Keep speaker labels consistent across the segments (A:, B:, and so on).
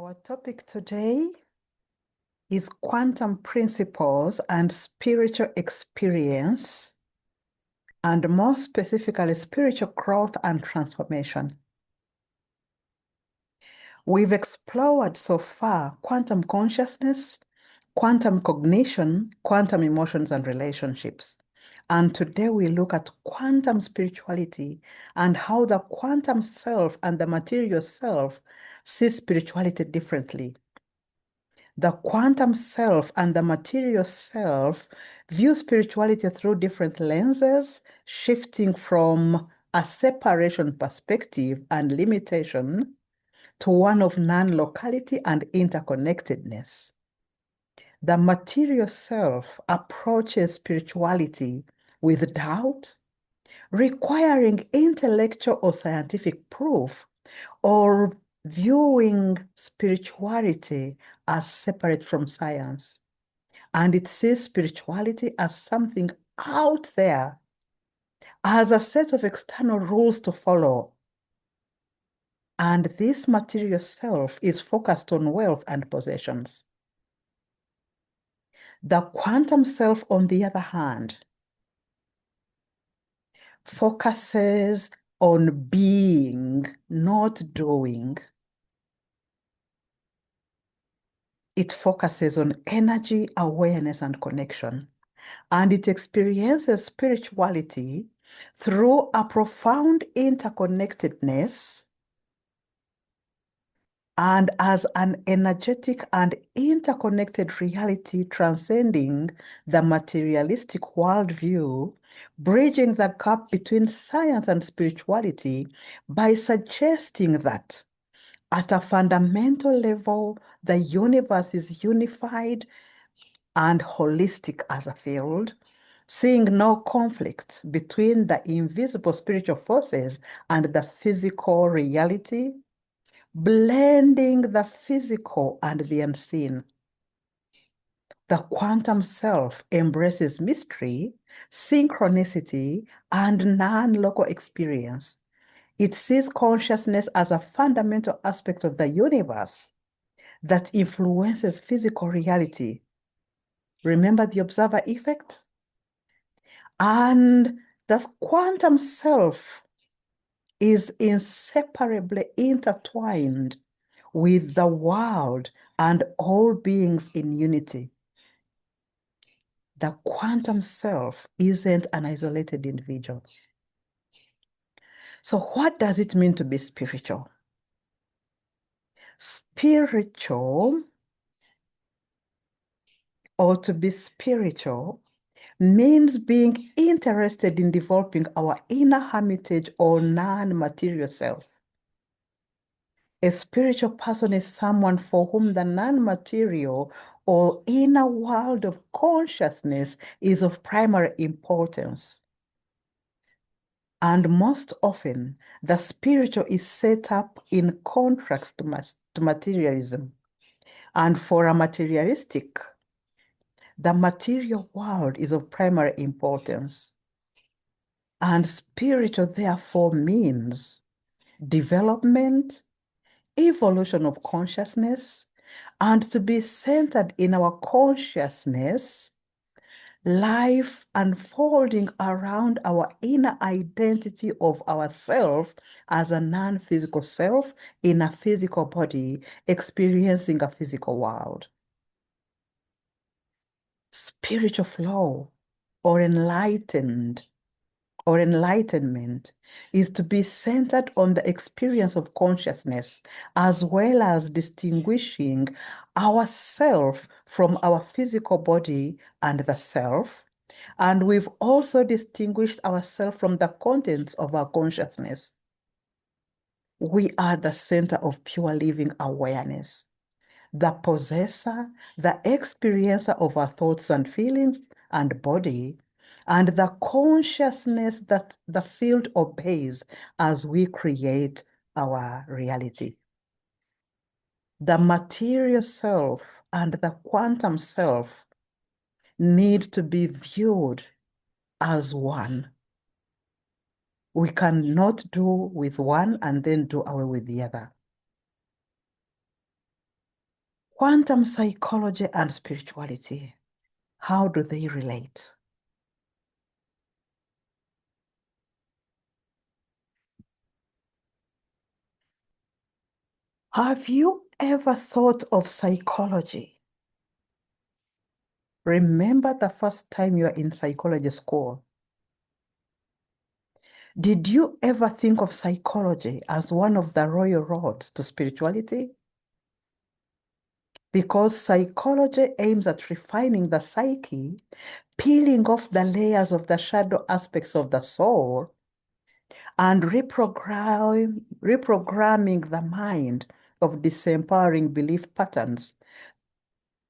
A: Our topic today is quantum principles and spiritual experience, and more specifically, spiritual growth and transformation. We've explored so far quantum consciousness, quantum cognition, quantum emotions, and relationships. And today we look at quantum spirituality and how the quantum self and the material self see spirituality differently. The quantum self and the material self view spirituality through different lenses, shifting from a separation perspective and limitation to one of non-locality and interconnectedness. The material self approaches spirituality with doubt, requiring intellectual or scientific proof, or viewing spirituality as separate from science. And it sees spirituality as something out there, as a set of external rules to follow. And this material self is focused on wealth and possessions. The quantum self, on the other hand, focuses on being, not doing. It focuses on energy, awareness, and connection. And it experiences spirituality through a profound interconnectedness and as an energetic and interconnected reality transcending the materialistic worldview, bridging the gap between science and spirituality by suggesting that at a fundamental level, the universe is unified and holistic as a field, seeing no conflict between the invisible spiritual forces and the physical reality, blending the physical and the unseen. The quantum self embraces mystery, synchronicity, and non-local experience. It sees consciousness as a fundamental aspect of the universe that influences physical reality. Remember the observer effect? And the quantum self is inseparably intertwined with the world and all beings in unity. The quantum self isn't an isolated individual. So what does it mean to be spiritual? Spiritual, or to be spiritual, means being interested in developing our inner hermitage or non-material self. A spiritual person is someone for whom the non-material or inner world of consciousness is of primary importance. And most often, the spiritual is set up in contrast to materialism. And for a materialistic, the material world is of primary importance. And spiritual, therefore, means development, evolution of consciousness, and to be centered in our consciousness, life unfolding around our inner identity of ourself as a non-physical self in a physical body, experiencing a physical world. Spiritual flow or enlightenment is to be centered on the experience of consciousness, as well as distinguishing ourself from our physical body and the self. And we've also distinguished ourselves from the contents of our consciousness. We are the center of pure living awareness, the possessor, the experiencer of our thoughts and feelings and body, and the consciousness that the field obeys as we create our reality. The material self and the quantum self need to be viewed as one. We cannot do with one and then do away with the other. Quantum psychology and spirituality, how do they relate? Have you ever thought of psychology? Remember the first time you were in psychology school? Did you ever think of psychology as one of the royal roads to spirituality? Because psychology aims at refining the psyche, peeling off the layers of the shadow aspects of the soul, and reprogramming the mind of disempowering belief patterns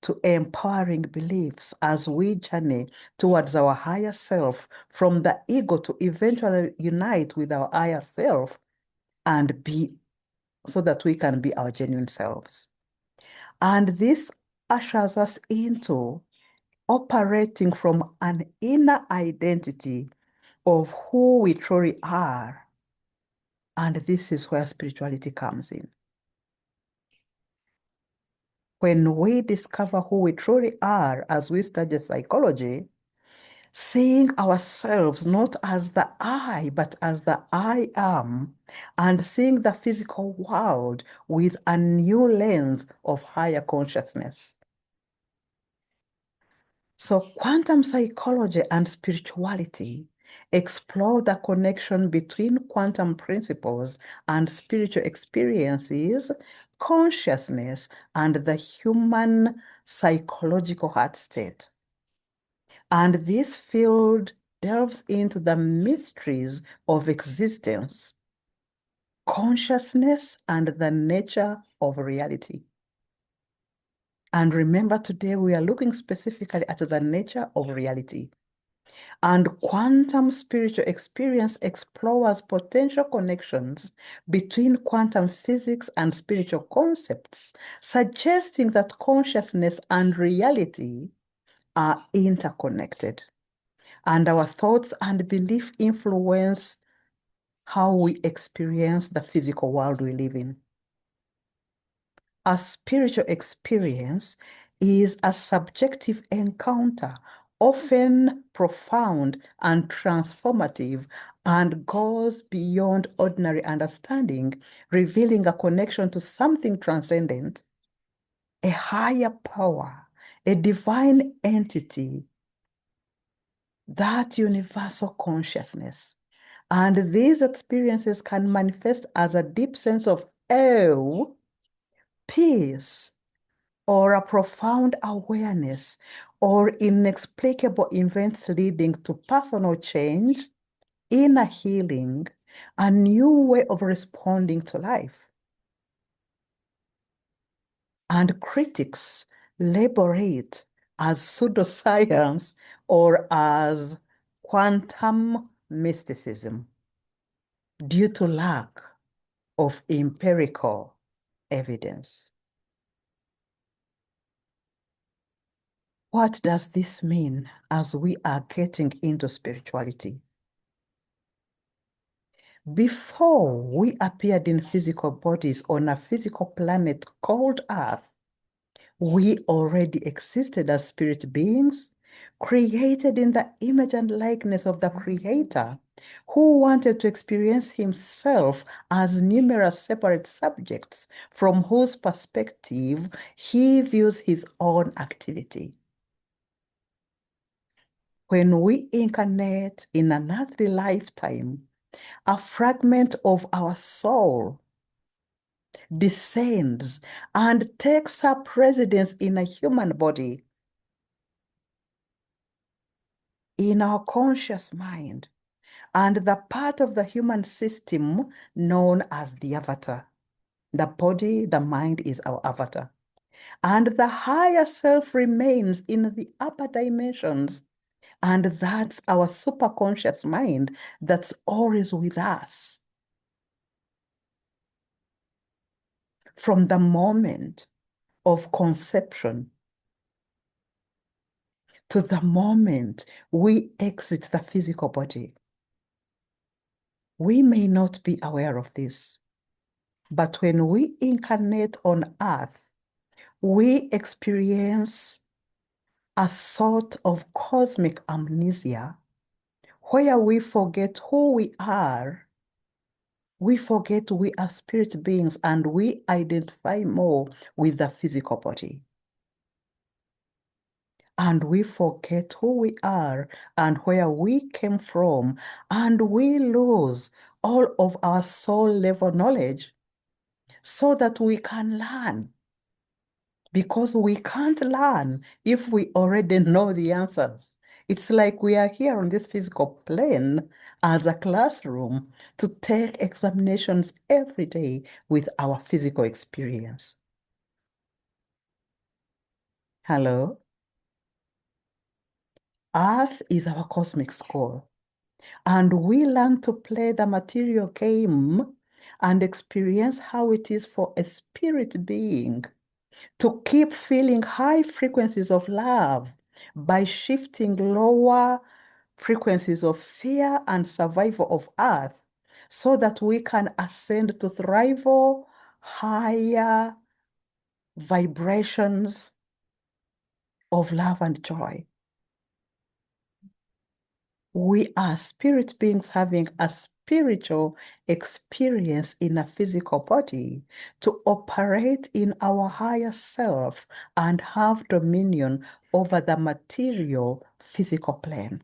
A: to empowering beliefs as we journey towards our higher self, from the ego to eventually unite with our higher self and be so that we can be our genuine selves. And this ushers us into operating from an inner identity of who we truly are. And this is where spirituality comes in. When we discover who we truly are as we study psychology, seeing ourselves not as the I, but as the I am, and seeing the physical world with a new lens of higher consciousness. So, quantum psychology and spirituality explore the connection between quantum principles and spiritual experiences, consciousness, and the human psychological heart state. And this field delves into the mysteries of existence, consciousness, and the nature of reality. And remember, today we are looking specifically at the nature of reality. And quantum spiritual experience explores potential connections between quantum physics and spiritual concepts, suggesting that consciousness and reality are interconnected. And our thoughts and belief influence how we experience the physical world we live in. A spiritual experience is a subjective encounter, often profound and transformative, and goes beyond ordinary understanding, revealing a connection to something transcendent, a higher power, a divine entity, that universal consciousness. And these experiences can manifest as a deep sense of awe, peace, or a profound awareness, or inexplicable events leading to personal change, inner healing, a new way of responding to life. And critics label it as pseudoscience or as quantum mysticism due to lack of empirical evidence. What does this mean as we are getting into spirituality? Before we appeared in physical bodies on a physical planet called Earth, we already existed as spirit beings, created in the image and likeness of the Creator, who wanted to experience himself as numerous separate subjects from whose perspective he views his own activity. When we incarnate in an earthly lifetime, a fragment of our soul descends and takes up residence in a human body, in our conscious mind, and the part of the human system known as the avatar. The body, the mind is our avatar. And the higher self remains in the upper dimensions. And that's our superconscious mind that's always with us. From the moment of conception to the moment we exit the physical body. We may not be aware of this, but when we incarnate on earth, We experience a sort of cosmic amnesia where we forget who we are. We forget we are spirit beings and we identify more with the physical body. And we forget who we are and where we came from, and we lose all of our soul level knowledge so that we can learn. Because we can't learn if we already know the answers. It's like we are here on this physical plane as a classroom to take examinations every day with our physical experience. Hello? Earth is our cosmic school, and we learn to play the material game and experience how it is for a spirit being to keep feeling high frequencies of love by shifting lower frequencies of fear and survival of earth so that we can ascend to thrival higher vibrations of love and joy. We are spirit beings having a spiritual experience in a physical body to operate in our higher self and have dominion over the material physical plane.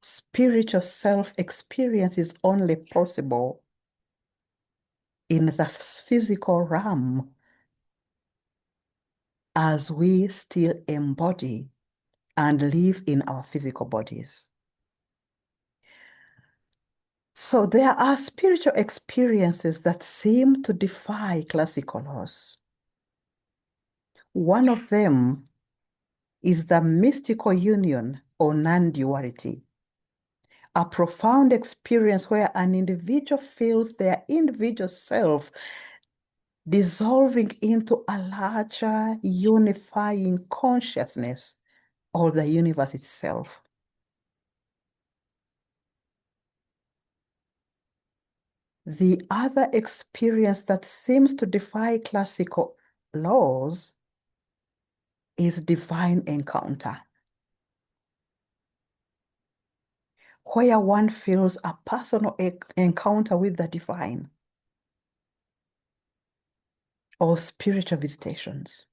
A: Spiritual self experience is only possible in the physical realm as we still embody and live in our physical bodies. So there are spiritual experiences that seem to defy classical laws. One of them is the mystical union or non-duality, a profound experience where an individual feels their individual self dissolving into a larger unifying consciousness or the universe itself. The other experience that seems to defy classical laws is divine encounter, where one feels a personal encounter with the divine or spiritual visitations.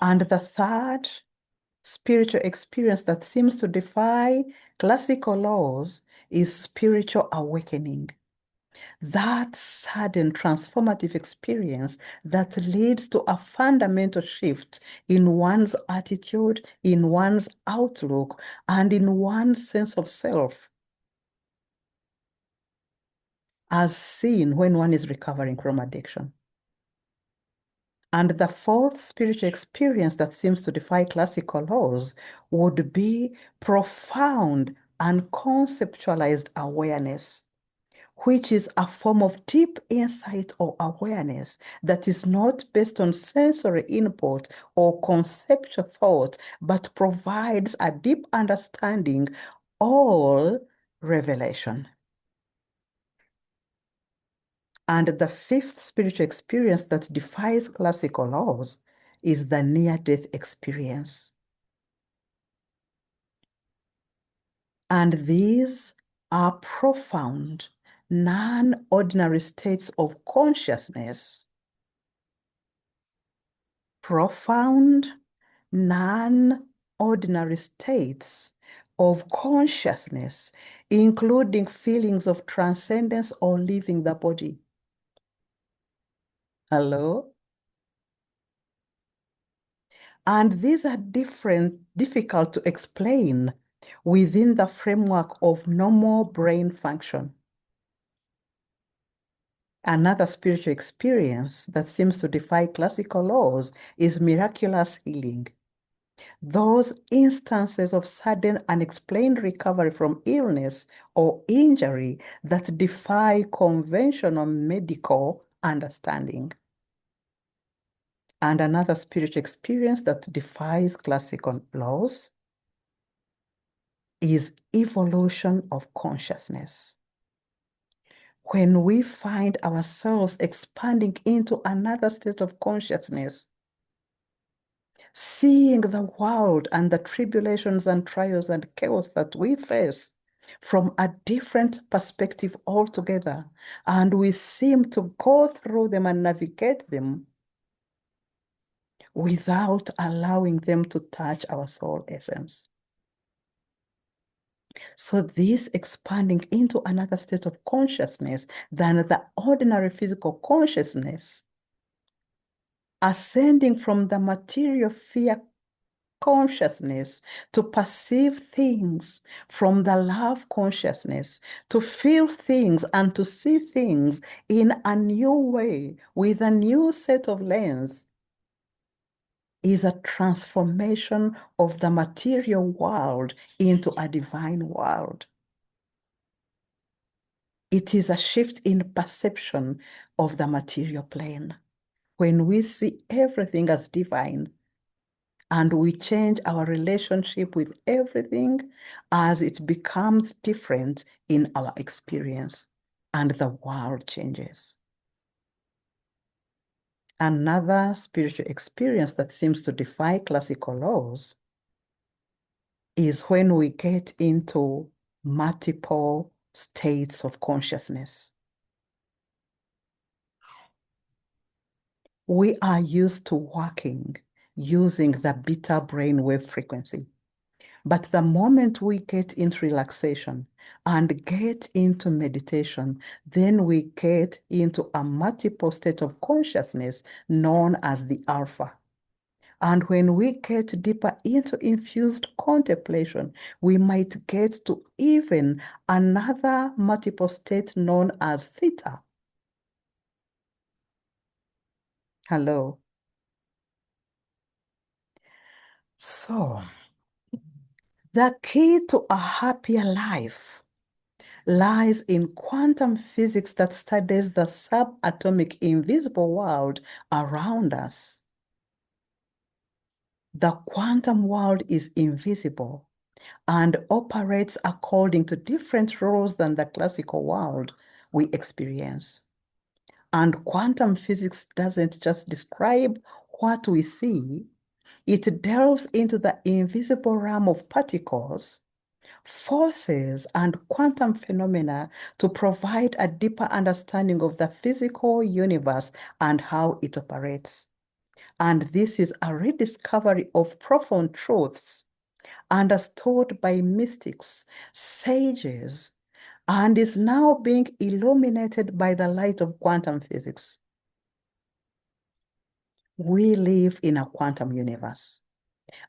A: And the third spiritual experience that seems to defy classical laws is spiritual awakening. That sudden transformative experience that leads to a fundamental shift in one's attitude, in one's outlook, and in one's sense of self, as seen when one is recovering from addiction. And the fourth spiritual experience that seems to defy classical laws would be profound and conceptualized awareness, which is a form of deep insight or awareness that is not based on sensory input or conceptual thought, but provides a deep understanding or revelation. And the fifth spiritual experience that defies classical laws is the near-death experience. And these are profound, non-ordinary states of consciousness. Profound, non-ordinary states of consciousness, including feelings of transcendence or leaving the body. Hello? And these are difficult to explain within the framework of normal brain function. Another spiritual experience that seems to defy classical laws is miraculous healing. Those instances of sudden unexplained recovery from illness or injury that defy conventional medical understanding. And another spiritual experience that defies classical laws is evolution of consciousness, when we find ourselves expanding into another state of consciousness, seeing the world and the tribulations and trials and chaos that we face from a different perspective altogether, and we seem to go through them and navigate them without allowing them to touch our soul essence. So this expanding into another state of consciousness than the ordinary physical consciousness, ascending from the material fear consciousness to perceive things from the love consciousness, to feel things and to see things in a new way with a new set of lens, is a transformation of the material world into a divine world. It is a shift in perception of the material plane. When we see everything as divine, and we change our relationship with everything as it becomes different in our experience, and the world changes. Another spiritual experience that seems to defy classical laws is when we get into multiple states of consciousness. We are used to working using the beta brainwave frequency. But the moment we get into relaxation and get into meditation, then we get into a multiple state of consciousness known as the alpha. And when we get deeper into infused contemplation, we might get to even another multiple state known as theta. Hello. So, the key to a happier life lies in quantum physics that studies the subatomic invisible world around us. The quantum world is invisible and operates according to different rules than the classical world we experience. And quantum physics doesn't just describe what we see, it delves into the invisible realm of particles, forces, and quantum phenomena to provide a deeper understanding of the physical universe and how it operates. And this is a rediscovery of profound truths understood by mystics, sages, and is now being illuminated by the light of quantum physics. We live in a quantum universe,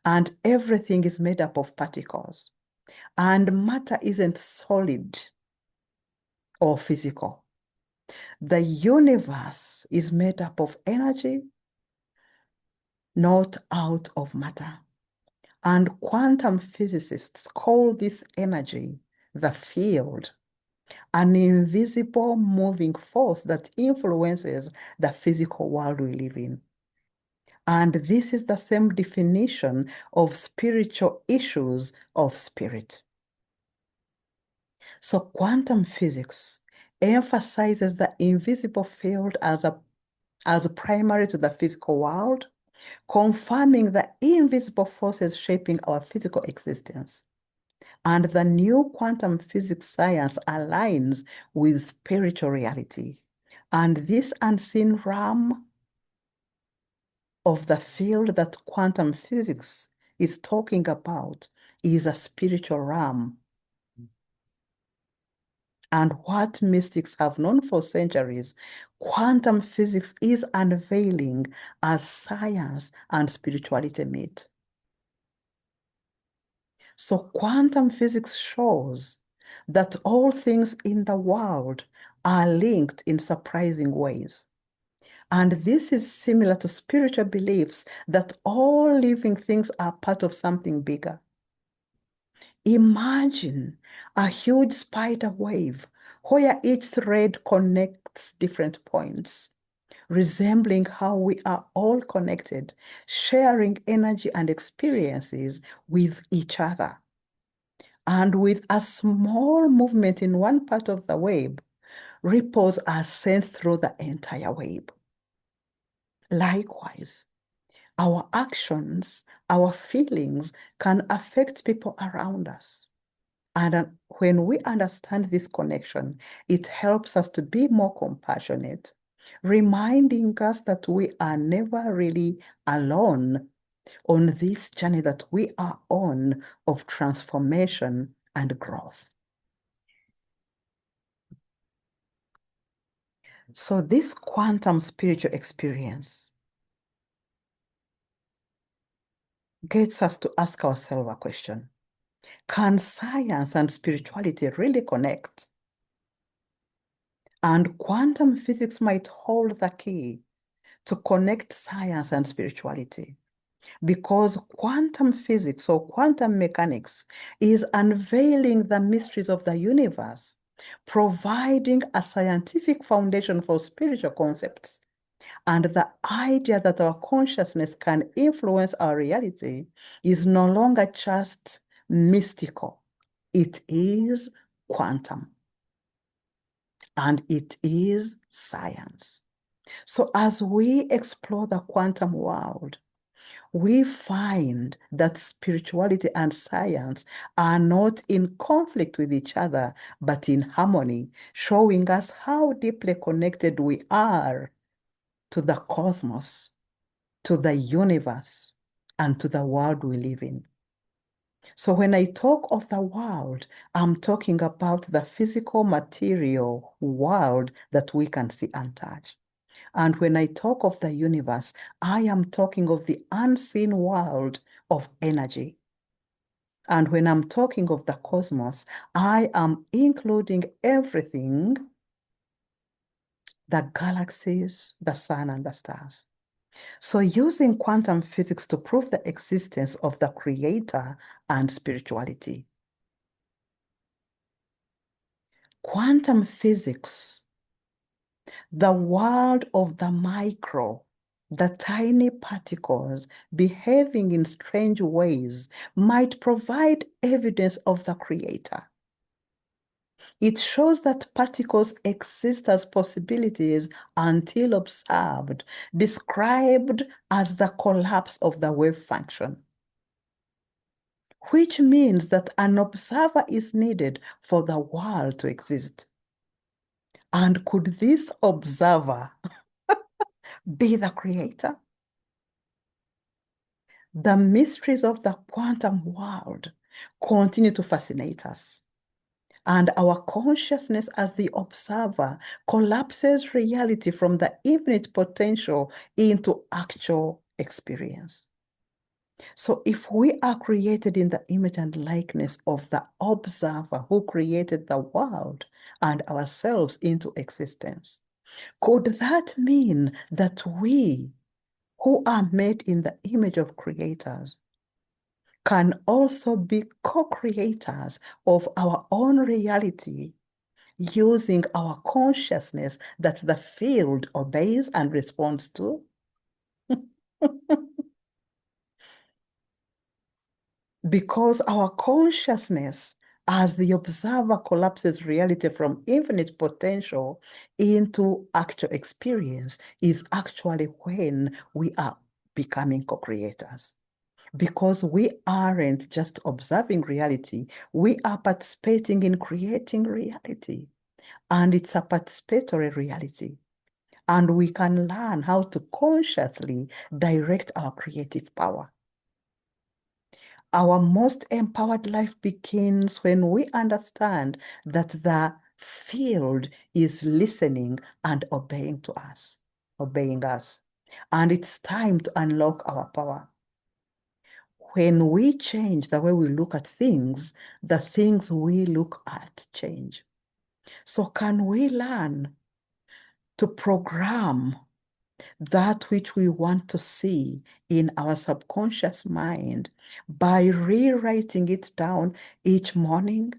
A: and everything is made up of particles. And matter isn't solid or physical. The universe is made up of energy, not out of matter. And quantum physicists call this energy the field, an invisible moving force that influences the physical world we live in. And this is the same definition of spiritual issues of spirit. So quantum physics emphasizes the invisible field as primary to the physical world, confirming the invisible forces shaping our physical existence. And the new quantum physics science aligns with spiritual reality. And this unseen realm of the field that quantum physics is talking about is a spiritual realm. And what mystics have known for centuries, quantum physics is unveiling as science and spirituality meet. So quantum physics shows that all things in the world are linked in surprising ways. And this is similar to spiritual beliefs that all living things are part of something bigger. Imagine a huge spider wave where each thread connects different points, resembling how we are all connected, sharing energy and experiences with each other. And with a small movement in one part of the web, ripples are sent through the entire wave. Likewise, our actions, our feelings can affect people around us. And when we understand this connection, it helps us to be more compassionate, reminding us that we are never really alone on this journey that we are on of transformation and growth. So this quantum spiritual experience gets us to ask ourselves a question. Can science and spirituality really connect? And quantum physics might hold the key to connect science and spirituality, because quantum physics or quantum mechanics is unveiling the mysteries of the universe, providing a scientific foundation for spiritual concepts. And the idea that our consciousness can influence our reality is no longer just mystical. It is quantum. And it is science. So as we explore the quantum world, we find that spirituality and science are not in conflict with each other, but in harmony, showing us how deeply connected we are to the cosmos, to the universe, and to the world we live in. So when I talk of the world, I'm talking about the physical material world that we can see and touch. And when I talk of the universe, I am talking of the unseen world of energy. And when I'm talking of the cosmos, I am including everything, the galaxies, the sun, and the stars. So using quantum physics to prove the existence of the creator and spirituality. Quantum physics, the world of the micro, the tiny particles behaving in strange ways, might provide evidence of the creator. It shows that particles exist as possibilities until observed, described as the collapse of the wave function, which means that an observer is needed for the world to exist. And could this observer be the creator? The mysteries of the quantum world continue to fascinate us. And our consciousness as the observer collapses reality from the infinite potential into actual experience. So if we are created in the image and likeness of the observer who created the world and ourselves into existence, could that mean that we, who are made in the image of creators, can also be co-creators of our own reality using our consciousness that the field obeys and responds to? Because our consciousness as the observer collapses reality from infinite potential into actual experience is actually when we are becoming co-creators. Because we aren't just observing reality, we are participating in creating reality. And it's a participatory reality. And we can learn how to consciously direct our creative power. Our most empowered life begins when we understand that the field is listening and obeying to us, obeying us. And it's time to unlock our power. When we change the way we look at things, the things we look at change. So can we learn to program that which we want to see in our subconscious mind by rewriting it down each morning?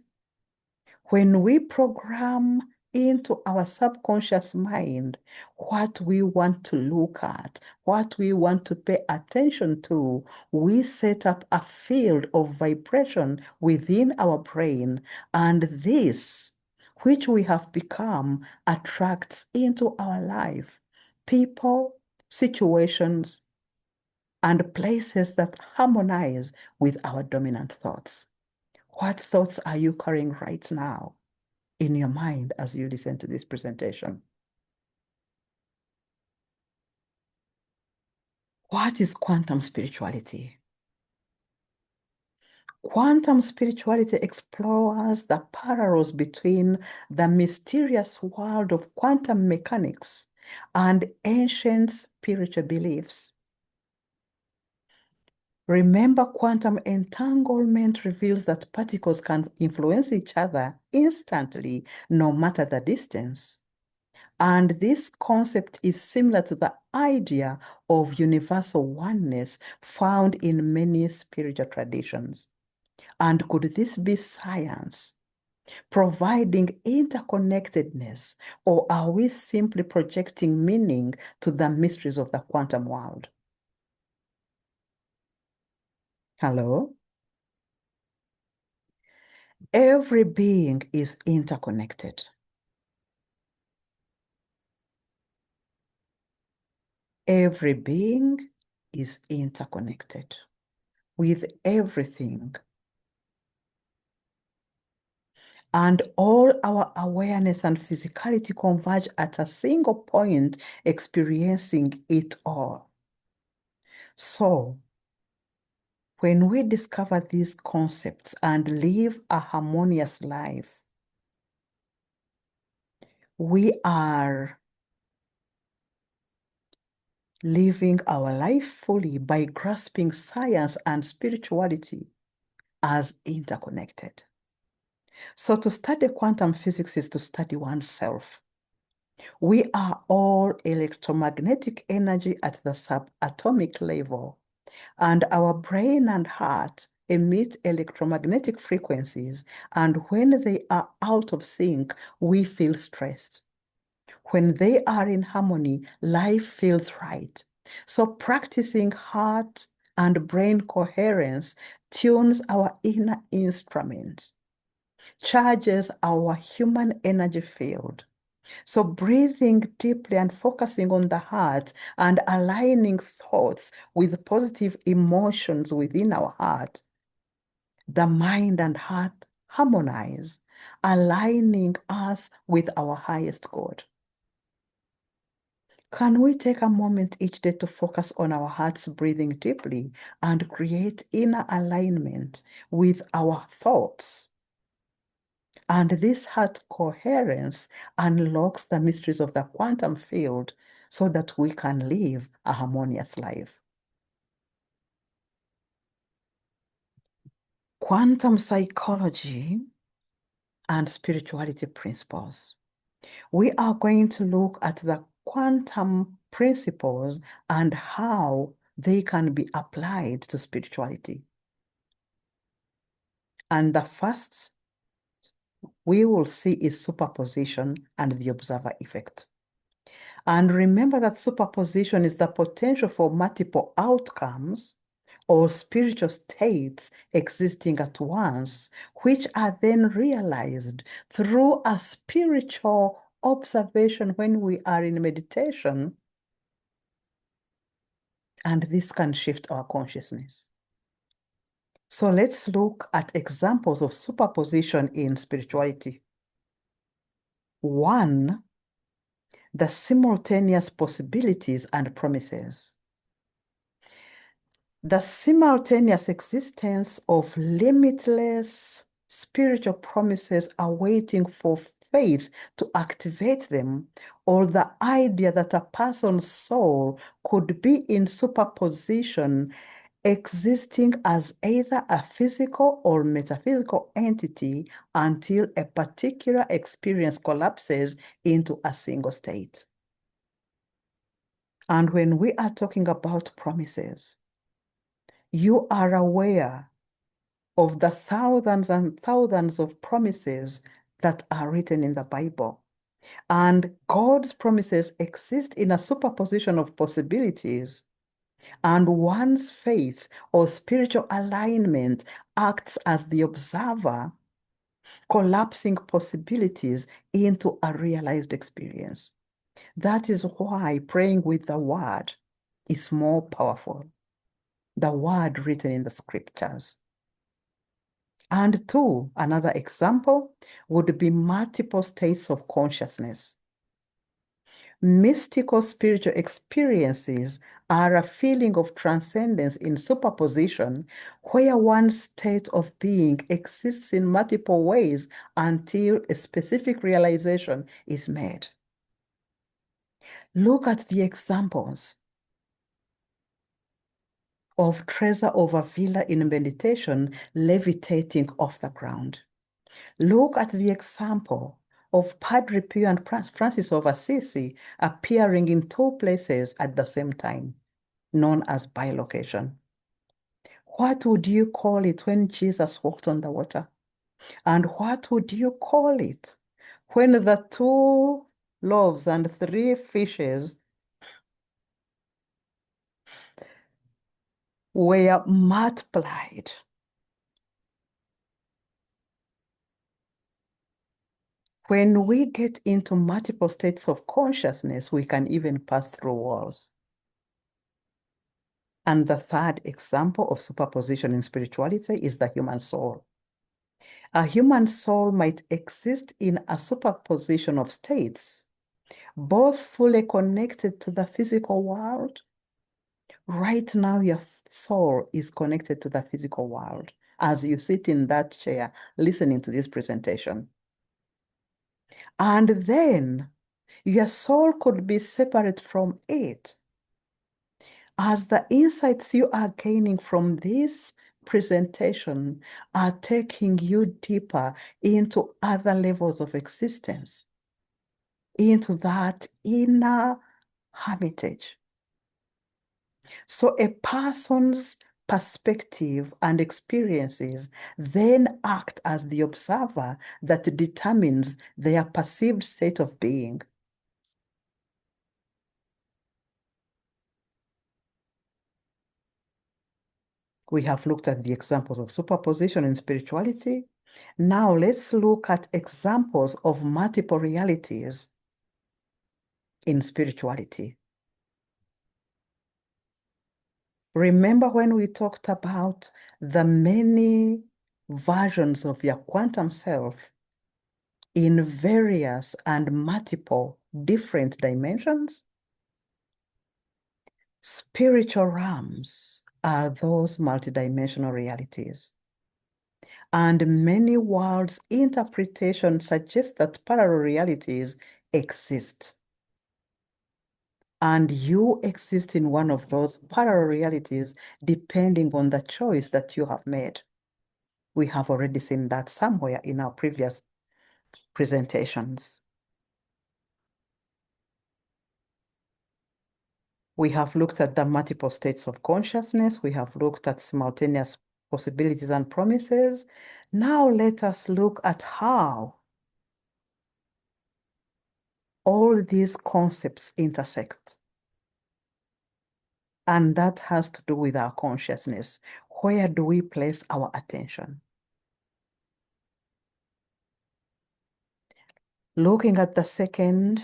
A: When we program into our subconscious mind what we want to look at, what we want to pay attention to, we set up a field of vibration within our brain. And this, which we have become attracts into our life people, situations, and places that harmonize with our dominant thoughts. What thoughts are you carrying right now in your mind as you listen to this presentation? What is quantum spirituality? Quantum spirituality explores the parallels between the mysterious world of quantum mechanics and ancient spiritual beliefs. Remember, quantum entanglement reveals that particles can influence each other instantly, no matter the distance. And this concept is similar to the idea of universal oneness found in many spiritual traditions. And could this be science providing interconnectedness, or are we simply projecting meaning to the mysteries of the quantum world? Hello? Every being is interconnected. Every being is interconnected with everything. And all our awareness and physicality converge at a single point, experiencing it all. So, when we discover these concepts and live a harmonious life, we are living our life fully by grasping science and spirituality as interconnected. So to study quantum physics is to study oneself. We are all electromagnetic energy at the subatomic level, and our brain and heart emit electromagnetic frequencies, and when they are out of sync, we feel stressed. When they are in harmony, life feels right. So practicing heart and brain coherence tunes our inner instrument, charges our human energy field. So breathing deeply and focusing on the heart and aligning thoughts with positive emotions within our heart, the mind and heart harmonize, aligning us with our highest good. Can we take a moment each day to focus on our hearts breathing deeply and create inner alignment with our thoughts? And this heart coherence unlocks the mysteries of the quantum field so that we can live a harmonious life. Quantum psychology and spirituality principles. We are going to look at the quantum principles and how they can be applied to spirituality. And the first we will see is superposition and the observer effect. And remember that superposition is the potential for multiple outcomes or spiritual states existing at once, which are then realized through a spiritual observation when we are in meditation. And this can shift our consciousness. So let's look at examples of superposition in spirituality. One, the simultaneous possibilities and promises. The simultaneous existence of limitless spiritual promises awaiting for faith to activate them, or the idea that a person's soul could be in superposition, existing as either a physical or metaphysical entity until a particular experience collapses into a single state. And when we are talking about promises, you are aware of the thousands and thousands of promises that are written in the Bible. And God's promises exist in a superposition of possibilities. And one's faith or spiritual alignment acts as the observer collapsing possibilities into a realized experience. That is why praying with the word is more powerful. The word written in the scriptures. And two, another example would be multiple states of consciousness. Mystical spiritual experiences are a feeling of transcendence in superposition where one state of being exists in multiple ways until a specific realization is made. Look at the examples of Teresa of Avila in meditation levitating off the ground. Look at the example of Padre Pio and Francis of Assisi appearing in two places at the same time, known as bilocation. What would you call it when Jesus walked on the water? And what would you call it when the 2 loaves and 3 fishes were multiplied? When we get into multiple states of consciousness, we can even pass through walls. And the third example of superposition in spirituality is the human soul. A human soul might exist in a superposition of states, both fully connected to the physical world. Right now, your soul is connected to the physical world as you sit in that chair listening to this presentation. And then your soul could be separate from it. As the insights you are gaining from this presentation are taking you deeper into other levels of existence, into that inner hermitage. So a person's perspective and experiences then act as the observer that determines their perceived state of being. We have looked at the examples of superposition in spirituality. Now let's look at examples of multiple realities in spirituality. Remember when we talked about the many versions of your quantum self in various and multiple different dimensions? Spiritual realms are those multidimensional realities. And many worlds' interpretations suggest that parallel realities exist. And you exist in one of those parallel realities depending on the choice that you have made. We have already seen that somewhere in our previous presentations. We have looked at the multiple states of consciousness. We have looked at simultaneous possibilities and promises. Now let us look at how all these concepts intersect. And that has to do with our consciousness. Where do we place our attention? Looking at the second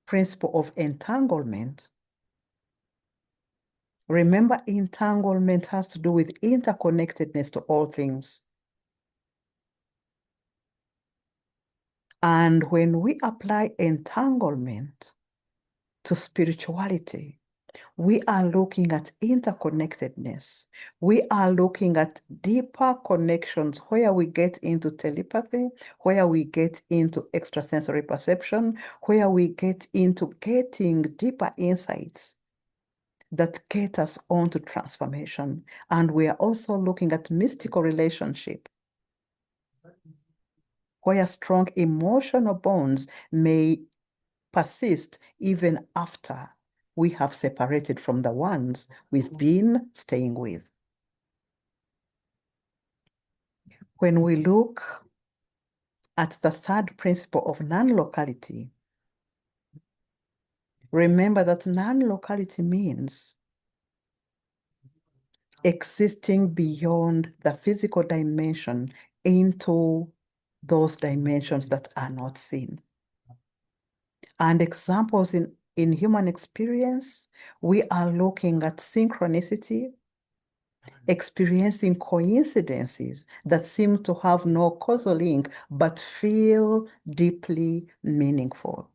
A: principle of entanglement, remember entanglement has to do with interconnectedness to all things. And when we apply entanglement to spirituality, we are looking at interconnectedness. We are looking at deeper connections where we get into telepathy, where we get into extrasensory perception, where we get into getting deeper insights that get us onto transformation. And we are also looking at mystical relationship, where strong emotional bonds may persist even after we have separated from the ones we've been staying with. When we look at the third principle of non-locality, remember that non-locality means existing beyond the physical dimension into those dimensions that are not seen. And examples in human experience, we are looking at synchronicity, experiencing coincidences that seem to have no causal link but feel deeply meaningful.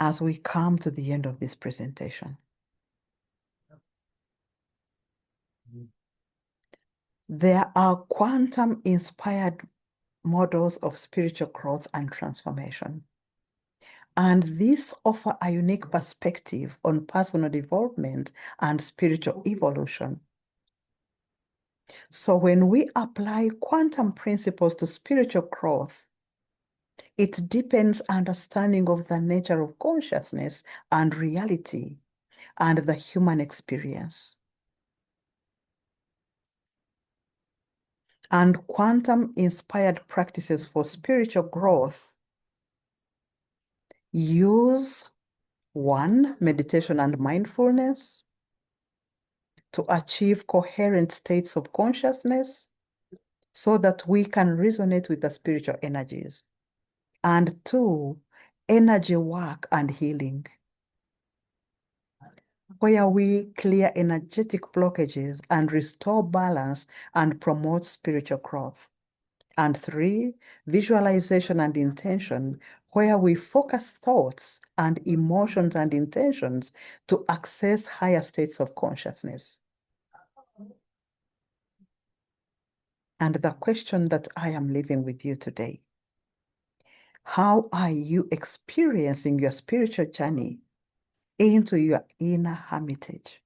A: As we come to the end of this presentation, there are quantum-inspired models of spiritual growth and transformation. And these offer a unique perspective on personal development and spiritual evolution. So when we apply quantum principles to spiritual growth, it deepens understanding of the nature of consciousness and reality and the human experience. And quantum-inspired practices for spiritual growth use 1, meditation and mindfulness to achieve coherent states of consciousness so that we can resonate with the spiritual energies. And 2, energy work and healing, where we clear energetic blockages and restore balance and promote spiritual growth. And 3, visualization and intention, where we focus thoughts and emotions and intentions to access higher states of consciousness. And the question that I am leaving with you today: how are you experiencing your spiritual journey into your inner hermitage?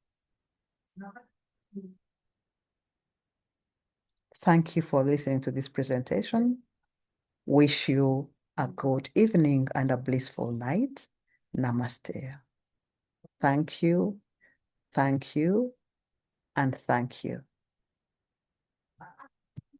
A: Thank you for listening to this presentation. Wish you a good evening and a blissful night. Namaste. Thank you, and thank you.